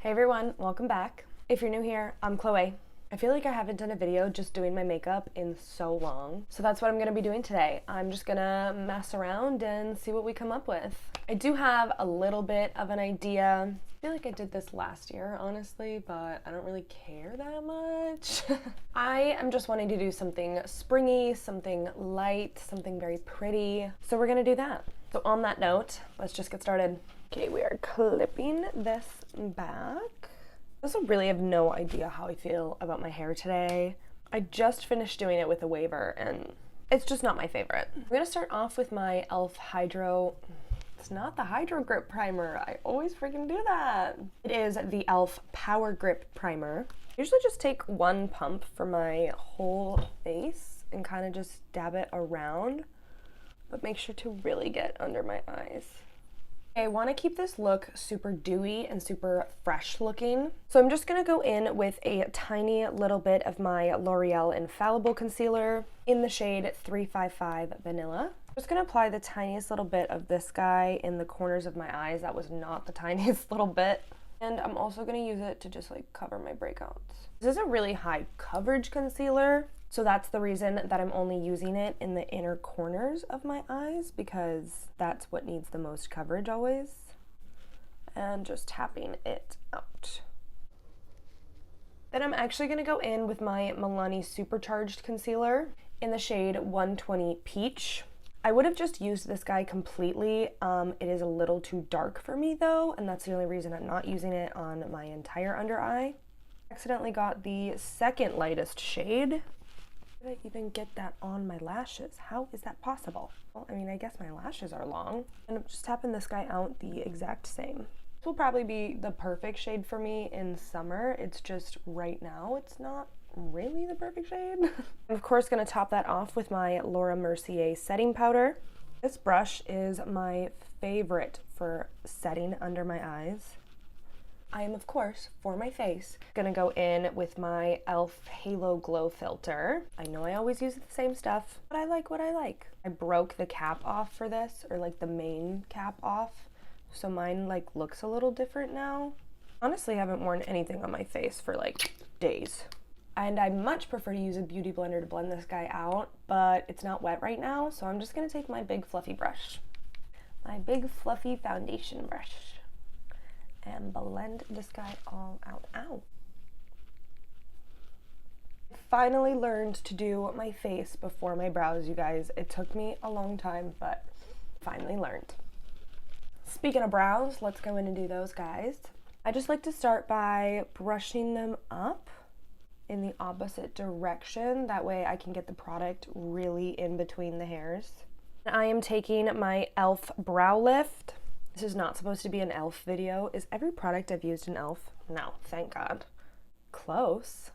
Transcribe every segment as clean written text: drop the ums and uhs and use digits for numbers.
Hey everyone, welcome back. If you're new here, I'm Chloe. I feel like I haven't done a video just doing my makeup in so long, so that's what I'm gonna be doing today. I'm just gonna mess around and see what we come up with. I do have a little bit of an idea. I feel like I did this last year, honestly, but I don't really care that much. I am just wanting to do something springy, something light, something very pretty, so we're gonna do that. So on that note, let's just get started. Okay, we are clipping this back. I also really have no idea how I feel about my hair today. I just finished doing it with a waver and it's just not my favorite. I'm gonna start off with my e.l.f. Hydro. It's not the Hydro Grip Primer. I always freaking do that. It is the e.l.f. Power Grip Primer. I usually just take one pump for my whole face and kind of just dab it around, but make sure to really get under my eyes. I want to keep this look super dewy and super fresh looking. So I'm just going to go in with a tiny little bit of my L'Oreal Infallible Concealer in the shade 355 Vanilla. I'm just going to apply the tiniest little bit of this guy in the corners of my eyes. That was not the tiniest little bit. And I'm also going to use it to just like cover my breakouts. This is a really high coverage concealer. So that's the reason that I'm only using it in the inner corners of my eyes, because that's what needs the most coverage always. And just tapping it out. Then I'm actually going to go in with my Milani Supercharged Concealer in the shade 120 Peach. I would have just used this guy completely. It is a little too dark for me though, and that's the only reason I'm not using it on my entire under eye. I accidentally got the second lightest shade. How did I even get that on my lashes? How is that possible? Well, I mean, I guess my lashes are long. And I'm just tapping this guy out the exact same. This will probably be the perfect shade for me in summer. It's just right now, it's not really the perfect shade. I'm of course gonna top that off with my Laura Mercier setting powder. This brush is my favorite for setting under my eyes. I am, of course, for my face, gonna go in with my e.l.f. Halo Glow Filter. I know I always use the same stuff, but I like what I like. I broke the cap off for this, or like the main cap off, so mine like looks a little different now. Honestly, I haven't worn anything on my face for like days. And I much prefer to use a beauty blender to blend this guy out, but it's not wet right now, so I'm just gonna take my big fluffy brush. My big fluffy foundation brush. And blend this guy all out. Ow. I finally learned to do my face before my brows, you guys. It took me a long time, but finally learned. Speaking of brows, let's go in and do those guys. I just like to start by brushing them up in the opposite direction. That way I can get the product really in between the hairs. I am taking my e.l.f. Brow Lift. This is not supposed to be an e.l.f. video. Is every product I've used an e.l.f.? No, thank God. Close.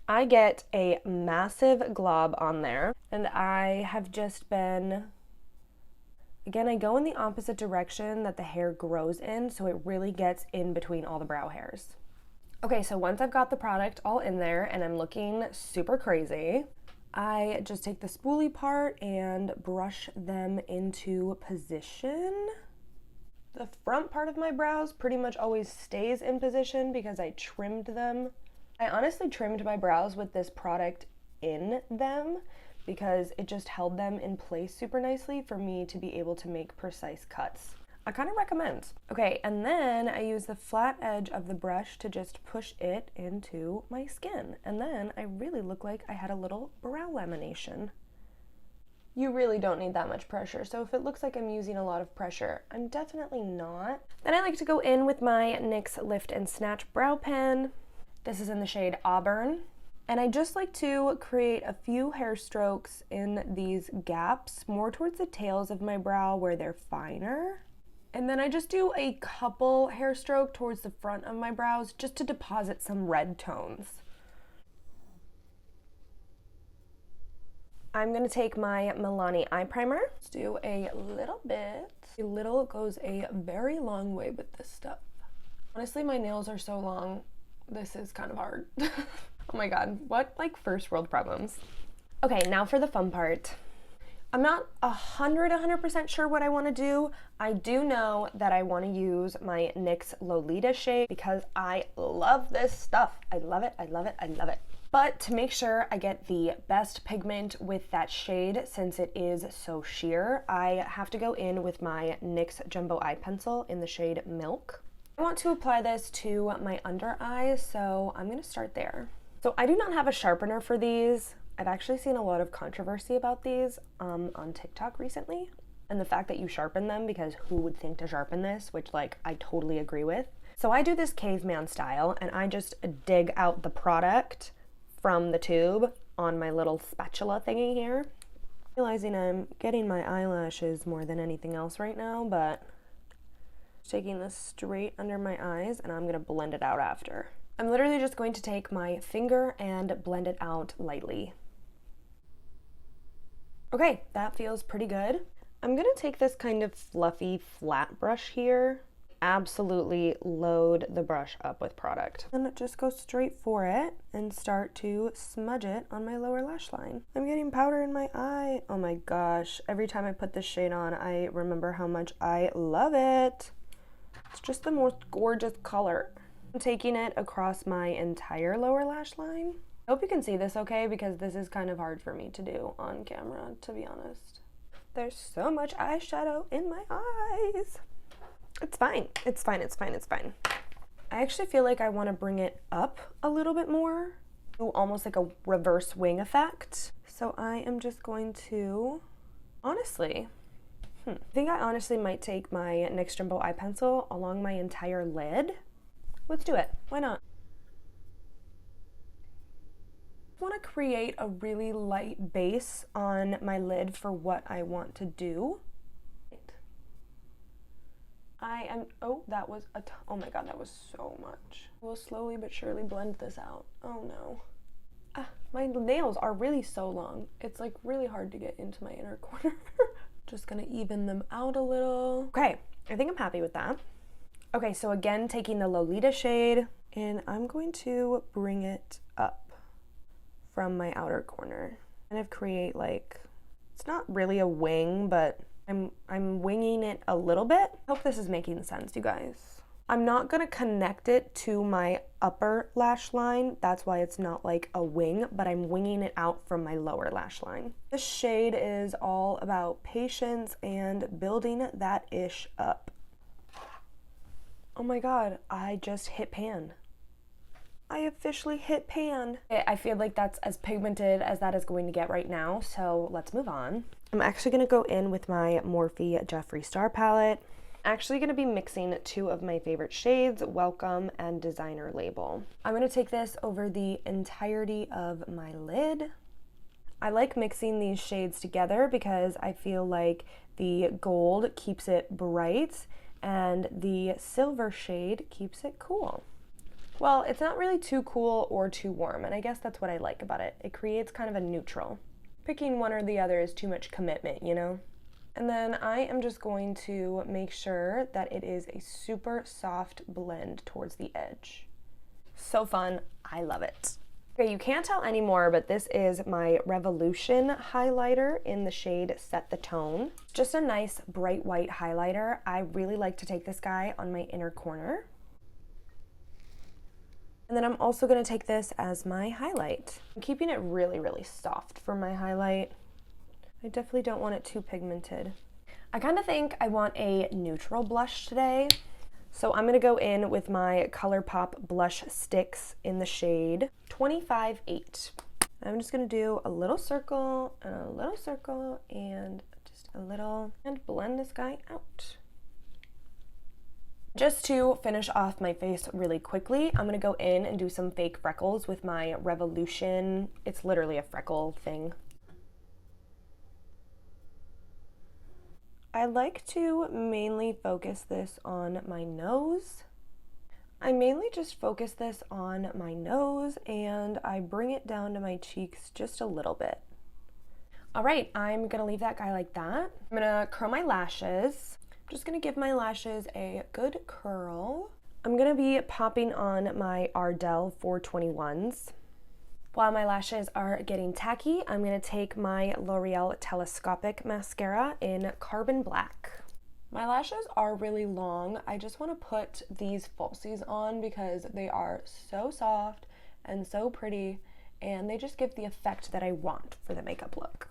I get a massive glob on there, and I have just been, again, I go in the opposite direction that the hair grows in, so it really gets in between all the brow hairs. Okay, so once I've got the product all in there and I'm looking super crazy, I just take the spoolie part and brush them into position. The front part of my brows pretty much always stays in position because I trimmed them. I honestly trimmed my brows with this product in them because it just held them in place super nicely for me to be able to make precise cuts. I kind of recommend. Okay, and then I use the flat edge of the brush to just push it into my skin. And then I really look like I had a little brow lamination. You really don't need that much pressure, so if it looks like I'm using a lot of pressure, I'm definitely not. Then I like to go in with my NYX Lift and Snatch Brow Pen. This is in the shade Auburn. And I just like to create a few hair strokes in these gaps, more towards the tails of my brow where they're finer. And then I just do a couple hair stroke towards the front of my brows just to deposit some red tones. I'm gonna take my Milani eye primer. Let's do a little bit. A little goes a very long way with this stuff. Honestly, my nails are so long, this is kind of hard. Oh my God, what like first world problems. Okay, now for the fun part. I'm not 100% sure what I want to do. I do know that I want to use my NYX Lolita shade because I love this stuff. I love it, I love it, I love it. But to make sure I get the best pigment with that shade, since it is so sheer, I have to go in with my NYX Jumbo Eye Pencil in the shade Milk. I want to apply this to my under eyes, so I'm going to start there. So I do not have a sharpener for these. I've actually seen a lot of controversy about these on TikTok recently, and the fact that you sharpen them, because who would think to sharpen this, which like I totally agree with. So I do this caveman style, and I just dig out the product from the tube on my little spatula thingy here. Realizing I'm getting my eyelashes more than anything else right now, but taking this straight under my eyes, and I'm gonna blend it out after. I'm literally just going to take my finger and blend it out lightly. Okay, that feels pretty good. I'm gonna take this kind of fluffy flat brush here, absolutely load the brush up with product, and just go straight for it and start to smudge it on my lower lash line. I'm getting powder in my eye. Oh my gosh, every time I put this shade on, I remember how much I love it. It's just the most gorgeous color. I'm taking it across my entire lower lash line. I hope you can see this okay, because this is kind of hard for me to do on camera, to be honest. There's so much eyeshadow in my eyes. It's fine, it's fine, it's fine, it's fine. I actually feel like I want to bring it up a little bit more, do almost like a reverse wing effect. So I am just going to, honestly, I think I honestly might take my NYX Jumbo Eye Pencil along my entire lid. Let's do it, why not? I want to create a really light base on my lid for what I want to do. Oh, that was oh my god, that was so much. We'll slowly but surely blend this out. Oh no. My nails are really so long. It's like really hard to get into my inner corner. Just gonna even them out a little. Okay, I think I'm happy with that. Okay, so again, taking the Lolita shade, and I'm going to bring it up from my outer corner. Kind of create like, it's not really a wing, but I'm winging it a little bit. I hope this is making sense, you guys. I'm not gonna connect it to my upper lash line. That's why it's not like a wing, but I'm winging it out from my lower lash line. This shade is all about patience and building that ish up. Oh my god, I just hit pan. I officially hit pan. I feel like that's as pigmented as that is going to get right now, so let's move on. I'm actually gonna go in with my Morphe Jeffree Star palette. Actually gonna be mixing two of my favorite shades, Welcome and Designer Label. I'm gonna take this over the entirety of my lid. I like mixing these shades together because I feel like the gold keeps it bright and the silver shade keeps it cool. Well, it's not really too cool or too warm, and I guess that's what I like about it. It creates kind of a neutral. Picking one or the other is too much commitment, you know? And then I am just going to make sure that it is a super soft blend towards the edge. So fun, I love it. Okay, you can't tell anymore, but this is my Revolution highlighter in the shade Set the Tone. Just a nice bright white highlighter. I really like to take this guy on my inner corner. And then I'm also going to take this as my highlight. I'm keeping it really, really soft for my highlight. I definitely don't want it too pigmented. I kind of think I want a neutral blush today. So I'm going to go in with my Colourpop blush sticks in the shade 25-8. I'm just going to do a little circle and a little circle and just a little, and blend this guy out. Just to finish off my face really quickly, I'm gonna go in and do some fake freckles with my Revolution. It's literally a freckle thing. I like to mainly focus this on my nose. I mainly just focus this on my nose and I bring it down to my cheeks just a little bit. All right, I'm gonna leave that guy like that. I'm gonna curl my lashes. I'm just gonna give my lashes a good curl. I'm gonna be popping on my Ardell 421s. While my lashes are getting tacky, I'm going to take my L'Oreal Telescopic Mascara in Carbon Black. My lashes are really long. I just want to put these falsies on because they are so soft and so pretty, and they just give the effect that I want for the makeup look.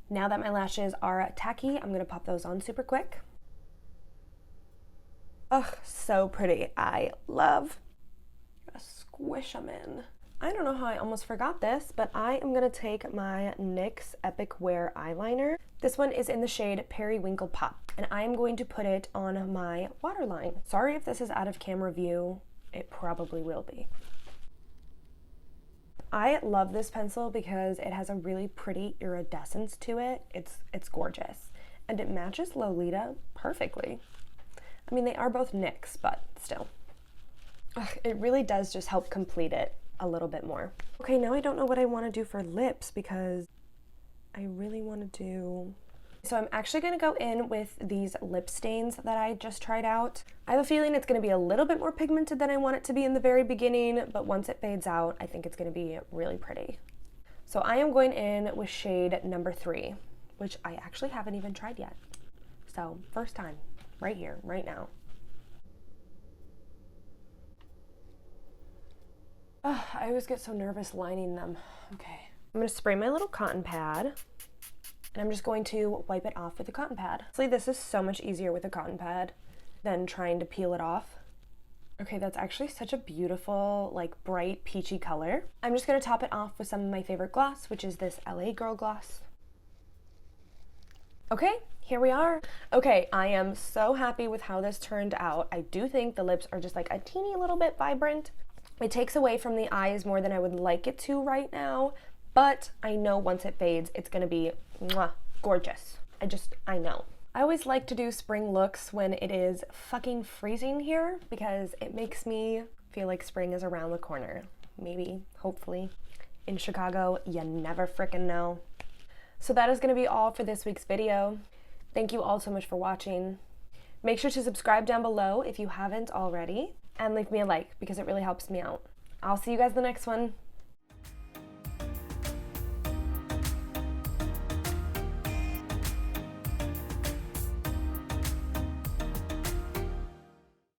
Now that my lashes are tacky, I'm going to pop those on super quick. Ugh, so pretty. I love. Squish them in. I don't know how I almost forgot this, but I am going to take my NYX Epic Wear eyeliner. This one is in the shade Periwinkle Pop, and I am going to put it on my waterline. Sorry if this is out of camera view. It probably will be. I love this pencil because it has a really pretty iridescence to it. It's gorgeous, and it matches Lolita perfectly. I mean, they are both NYX, but still. Ugh, it really does just help complete it a little bit more. Okay, now I don't know what I want to do for lips because I really want to do... So I'm actually going to go in with these lip stains that I just tried out. I have a feeling it's going to be a little bit more pigmented than I want it to be in the very beginning, but once it fades out, I think it's going to be really pretty. So I am going in with shade number 3, which I actually haven't even tried yet. So first time, right here, right now. Oh, I always get so nervous lining them. Okay. I'm going to spray my little cotton pad, and I'm just going to wipe it off with a cotton pad. Honestly, this is so much easier with a cotton pad than trying to peel it off. Okay, that's actually such a beautiful, like, bright peachy color. I'm just going to top it off with some of my favorite gloss, which is this LA Girl gloss. Okay, here we are. Okay, I am so happy with how this turned out. I do think the lips are just like a teeny little bit vibrant. It takes away from the eyes more than I would like it to right now, but I know once it fades, it's gonna be mwah, gorgeous. I know. I always like to do spring looks when it is fucking freezing here because it makes me feel like spring is around the corner. Maybe, hopefully. In Chicago, you never frickin' know. So that is gonna be all for this week's video. Thank you all so much for watching. Make sure to subscribe down below if you haven't already, and leave me a like because it really helps me out. I'll see you guys in the next one.